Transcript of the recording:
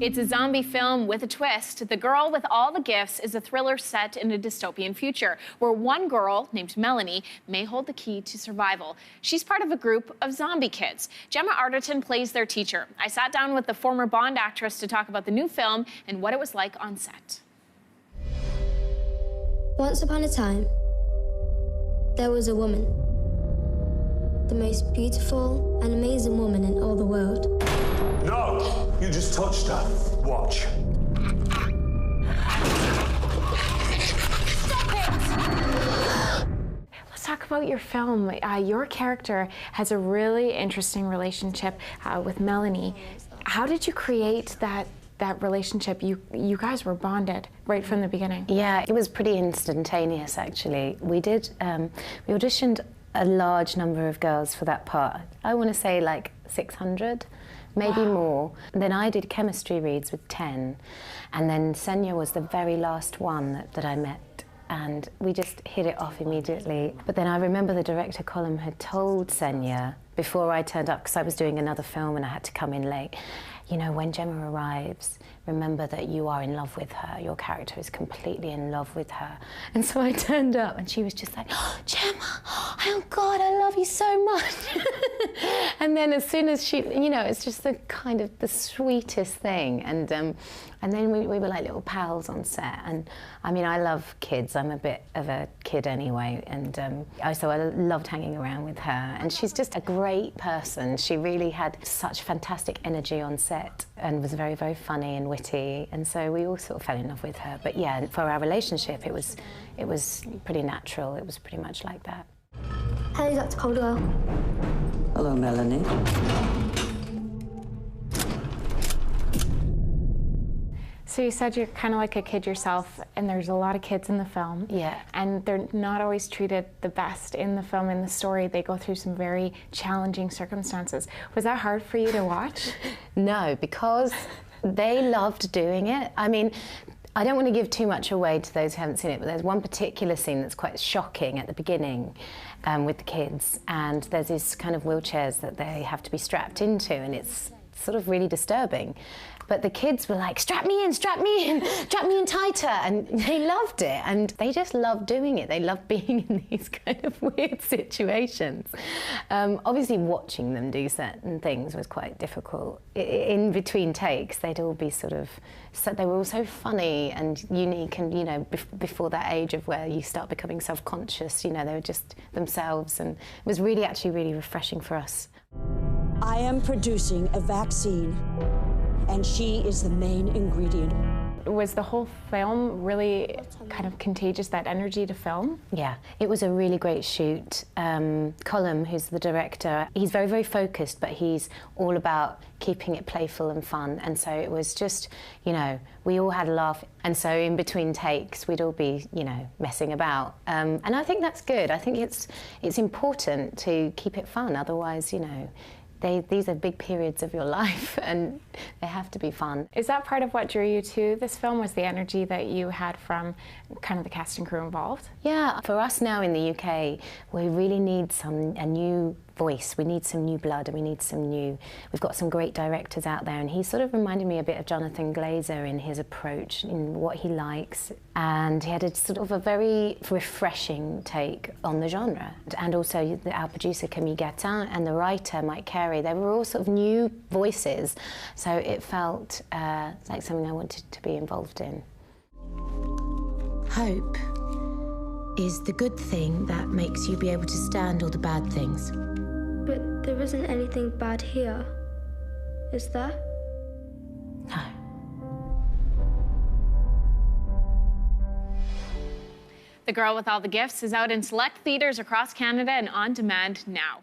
It's a zombie film with a twist. The Girl with All the Gifts is a thriller set in a dystopian future where one girl, named Melanie, may hold the key to survival. She's part of a group of zombie kids. Gemma Arterton plays their teacher. I sat down with the former Bond actress to talk about the new film and what it was like on set. Once upon a time, there was a woman. The most beautiful and amazing woman in all the world. No! You just touched her. Watch. Let's talk about your film. Your character has a really interesting relationship with Melanie. How did you create that relationship? You guys were bonded right from the beginning. Yeah, it was pretty instantaneous, actually. We auditioned a large number of girls for that part. I want to say like 600, maybe more. And then I did chemistry reads with 10, and then Senya was the very last one that I met, and we just hit it off immediately. But then I remember the director Colm had told Senya before I turned up, because I was doing another film and I had to come in late, you know, when Gemma arrives, remember that you are in love with her. Your character is completely in love with her. And so I turned up and she was just like, oh, Gemma, oh God, I love you so much. And then as soon as she, you know, it's just the kind of the sweetest thing. And then we were like little pals on set. And I mean, I love kids. I'm a bit of a kid anyway. And so I loved hanging around with her. And she's just a great person. She really had such fantastic energy on set and was very, very funny and witty. And so we all sort of fell in love with her. But yeah, for our relationship, it was pretty natural. It was pretty much like that. Hello, Dr. Caldwell. Hello, Melanie. So you said you're kind of like a kid yourself, and there's a lot of kids in the film. Yeah. And they're not always treated the best in the film, in the story. They go through some very challenging circumstances. Was that hard for you to watch? No, because they loved doing it. I mean, I don't want to give too much away to those who haven't seen it, but there's one particular scene that's quite shocking at the beginning with the kids, and there's these kind of wheelchairs that they have to be strapped into, and it's sort of really disturbing. But the kids were like, strap me in tighter, and they loved it, and they just loved doing it. They loved being in these kind of weird situations. Obviously, watching them do certain things was quite difficult. In between takes, they'd all be sort of, so they were all so funny and unique, and you know, before that age of where you start becoming self-conscious, you know, they were just themselves, and it was really, actually really refreshing for us. I am producing a vaccine, and she is the main ingredient. Was the whole film really kind of contagious, that energy to film? Yeah, it was a really great shoot. Colm, who's the director, he's very, very focused, but he's all about keeping it playful and fun. And so it was just, you know, we all had a laugh. And so in between takes, we'd all be, you know, messing about. And I think that's good. I think it's important to keep it fun. Otherwise, you know, these are big periods of your life, and they have to be fun. Is that part of what drew you to this film, was the energy that you had from kind of the cast and crew involved? Yeah, for us now in the UK, we really need a new voice. We need some new blood, and we need we've got some great directors out there, and he sort of reminded me a bit of Jonathan Glazer in his approach, in what he likes, and he had a sort of a very refreshing take on the genre. And also our producer Camille Gatin and the writer Mike Carey, they were all sort of new voices, so it felt like something I wanted to be involved in. Hope is the good thing that makes you be able to stand all the bad things. But there isn't anything bad here, is there? No. The Girl with All the Gifts is out in select theaters across Canada and on demand now.